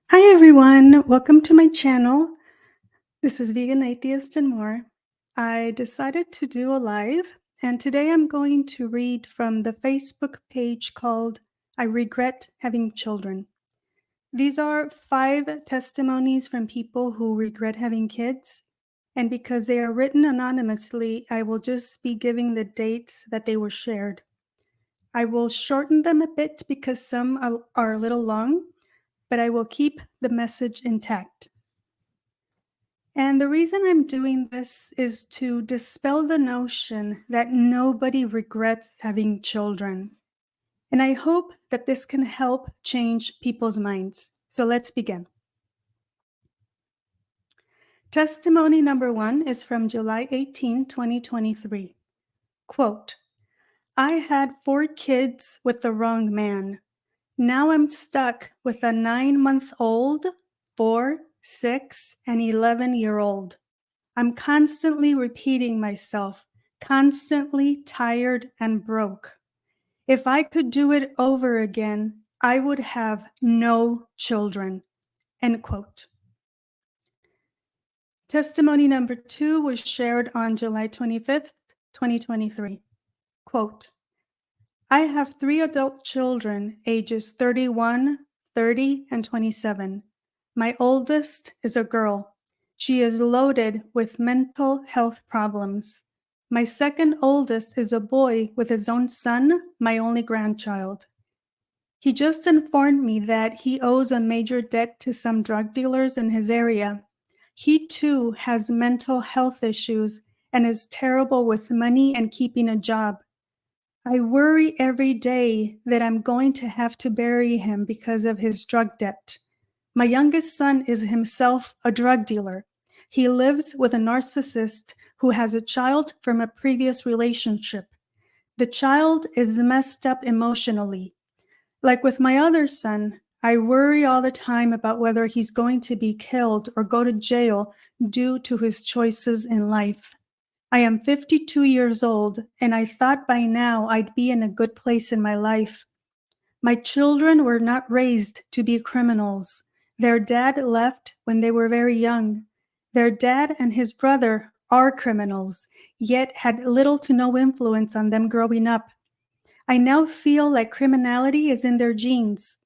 Hi everyone, welcome to my channel. This is Vegan Atheist and More. I decided to do a live, and today I'm going to read from the Facebook page called I Regret Having Children. These are 5 testimonies from people who regret having kids, and because they are written anonymously, I will just be giving the dates that they were shared. I will shorten them a bit because some are a little long, but I will keep the message intact. And the reason I'm doing this is to dispel the notion that nobody regrets having children. And I hope that this can help change people's minds. So let's begin. Testimony number 1 is from July 18, 2023. Quote, I had 4 kids with the wrong man. Now I'm stuck with a 9-month-old, 4, 6, and 11-year-old. I'm constantly repeating myself, constantly tired and broke. If I could do it over again, I would have no children. End quote. Testimony number 2 was shared on July 25th, 2023. Quote, I have 3 adult children, ages 31, 30, and 27. My oldest is a girl. She is loaded with mental health problems. My second oldest is a boy with his own son, my only grandchild. He just informed me that he owes a major debt to some drug dealers in his area. He too has mental health issues and is terrible with money and keeping a job. I worry every day that I'm going to have to bury him because of his drug debt. My youngest son is himself a drug dealer. He lives with a narcissist who has a child from a previous relationship. The child is messed up emotionally. Like with my other son, I worry all the time about whether he's going to be killed or go to jail due to his choices in life. I am 52 years old, and I thought by now I'd be in a good place in my life. My children were not raised to be criminals. Their dad left when they were very young. Their dad and his brother are criminals, yet had little to no influence on them growing up. I now feel like criminality is in their genes.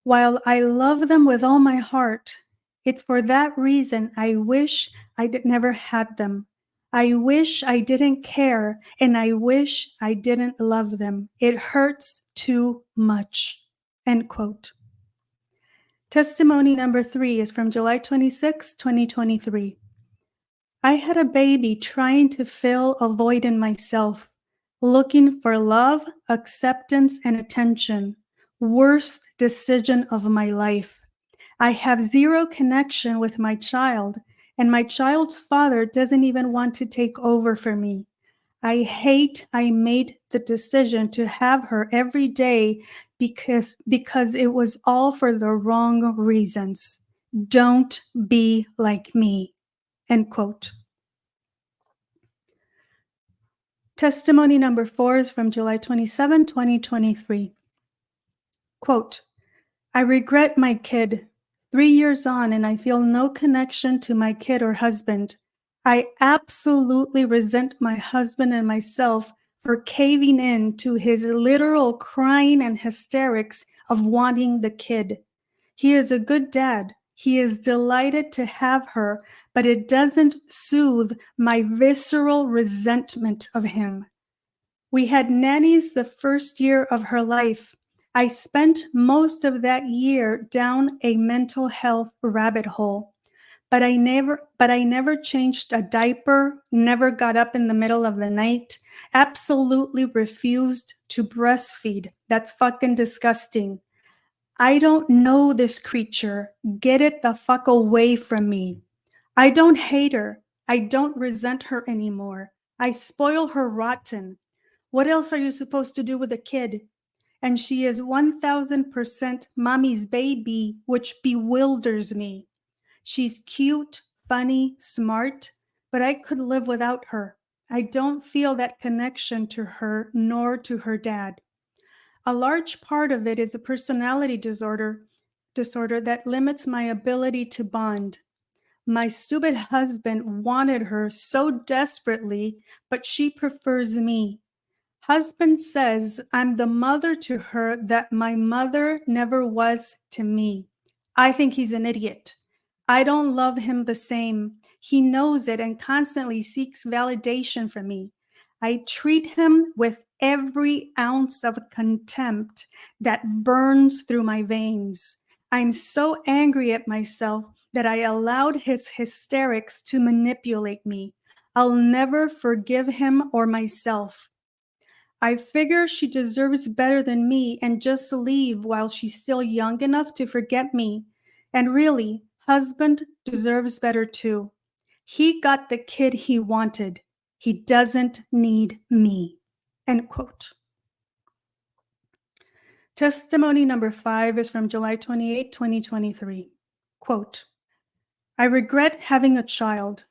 While I love them with all my heart, it's for that reason I wish I'd never had them. I wish I didn't care, and I wish I didn't love them. It hurts too much. End quote. Testimony number 3 is from July 26, 2023. I had a baby trying to fill a void in myself, looking for love, acceptance, and attention. Worst decision of my life. I have zero connection with my child, and my child's father doesn't even want to take over for me. I hate I made the decision to have her every day because it was all for the wrong reasons. Don't be like me. End quote. Testimony number 4 is from July 27, 2023. Quote, I regret my kid. 3 years on, and I feel no connection to my kid or husband. I absolutely resent my husband and myself for caving in to his literal crying and hysterics of wanting the kid. He is a good dad. He is delighted to have her, but it doesn't soothe my visceral resentment of him. We had nannies the first year of her life. I spent most of that year down a mental health rabbit hole, but I never changed a diaper, never got up in the middle of the night, absolutely refused to breastfeed. That's fucking disgusting. I don't know this creature. Get it the fuck away from me. I don't hate her. I don't resent her anymore. I spoil her rotten. What else are you supposed to do with a kid? And she is 1000% mommy's baby, which bewilders me. She's cute, funny, smart, but I could live without her. I don't feel that connection to her nor to her dad. A large part of it is a personality disorder disorder that limits my ability to bond. My stupid husband wanted her so desperately, but she prefers me. Husband says I'm the mother to her that my mother never was to me. I think he's an idiot. I don't love him the same. He knows it and constantly seeks validation from me. I treat him with every ounce of contempt that burns through my veins. I'm so angry at myself that I allowed his hysterics to manipulate me. I'll never forgive him or myself. I figure she deserves better than me and just leave while she's still young enough to forget me. And really, husband deserves better too. He got the kid he wanted. He doesn't need me. End quote. Testimony number 5 is from July 28, 2023. Quote, I regret having a child.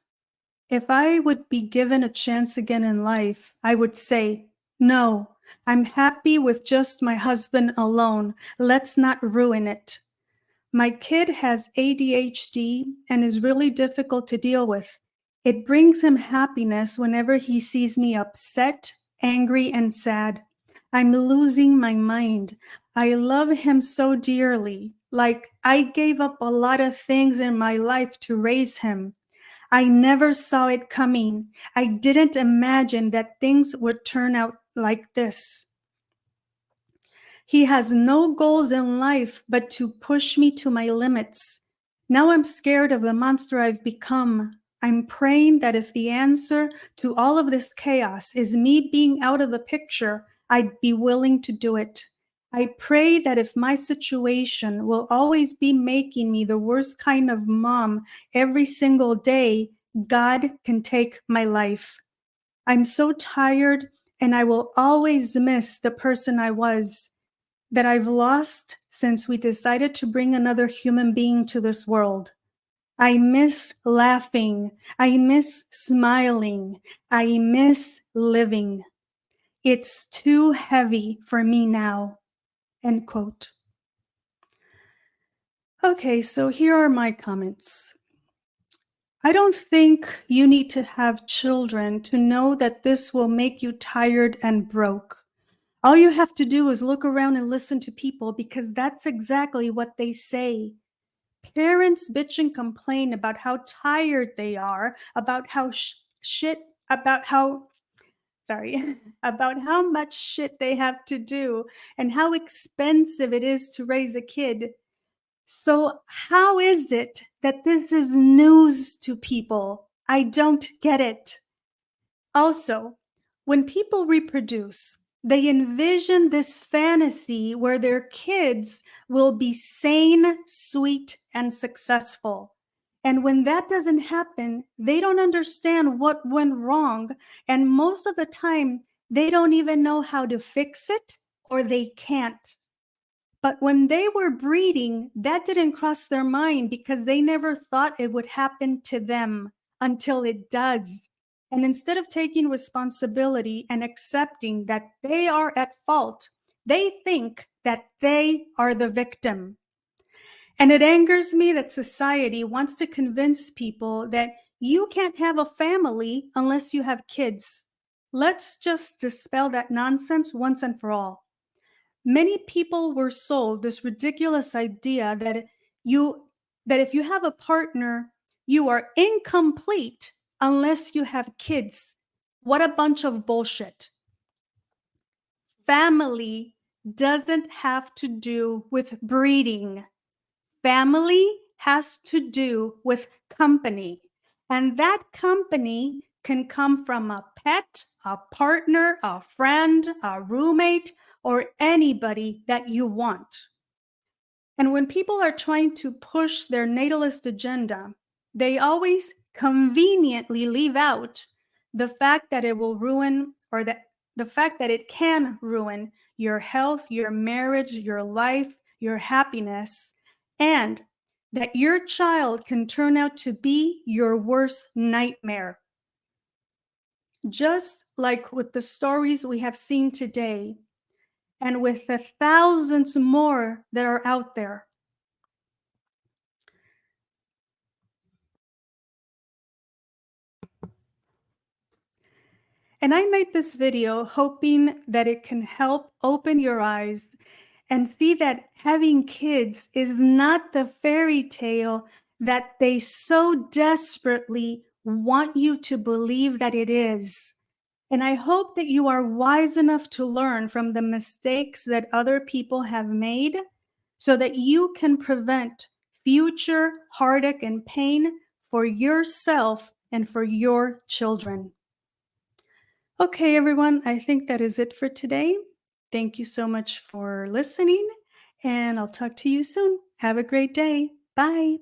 If I would be given a chance again in life, I would say, no, I'm happy with just my husband alone. Let's not ruin it. My kid has ADHD and is really difficult to deal with. It brings him happiness whenever he sees me upset, angry, and sad. I'm losing my mind. I love him so dearly. Like I gave up a lot of things in my life to raise him. I never saw it coming. I didn't imagine that things would turn out like this. He has no goals in life but to push me to my limits. Now I'm scared of the monster I've become. I'm praying that if the answer to all of this chaos is me being out of the picture, I'd be willing to do it. I pray that if my situation will always be making me the worst kind of mom every single day, God can take my life. I'm so tired and I will always miss the person I was, that I've lost since we decided to bring another human being to this world. I miss laughing. I miss smiling. I miss living. It's too heavy for me now. End quote. Okay, so here are my comments. I don't think you need to have children to know that this will make you tired and broke. All you have to do is look around and listen to people because that's exactly what they say. Parents bitch and complain about how tired they are, about how about how much shit they have to do and how expensive it is to raise a kid. So how is it that this is news to people? I don't get it. Also, when people reproduce, they envision this fantasy where their kids will be sane, sweet, and successful. And when that doesn't happen, they don't understand what went wrong. And most of the time, they don't even know how to fix it or they can't. But when they were breeding, that didn't cross their mind because they never thought it would happen to them until it does. And instead of taking responsibility and accepting that they are at fault, they think that they are the victim. And it angers me that society wants to convince people that you can't have a family unless you have kids. Let's just dispel that nonsense once and for all. Many people were sold this ridiculous idea that if you have a partner, you are incomplete unless you have kids. What a bunch of bullshit. Family doesn't have to do with breeding. Family has to do with company. And that company can come from a pet, a partner, a friend, a roommate, or anybody that you want. And when people are trying to push their natalist agenda, they always conveniently leave out the fact that it will ruin, or the fact that it can ruin your health, your marriage, your life, your happiness, and that your child can turn out to be your worst nightmare. Just like with the stories we have seen today, and with the thousands more that are out there, And I made this video hoping that it can help open your eyes and see that having kids is not the fairy tale that they so desperately want you to believe that it is. And I hope that you are wise enough to learn from the mistakes that other people have made so that you can prevent future heartache and pain for yourself and for your children. Okay, everyone, I think that is it for today. Thank you so much for listening, and I'll talk to you soon. Have a great day. Bye.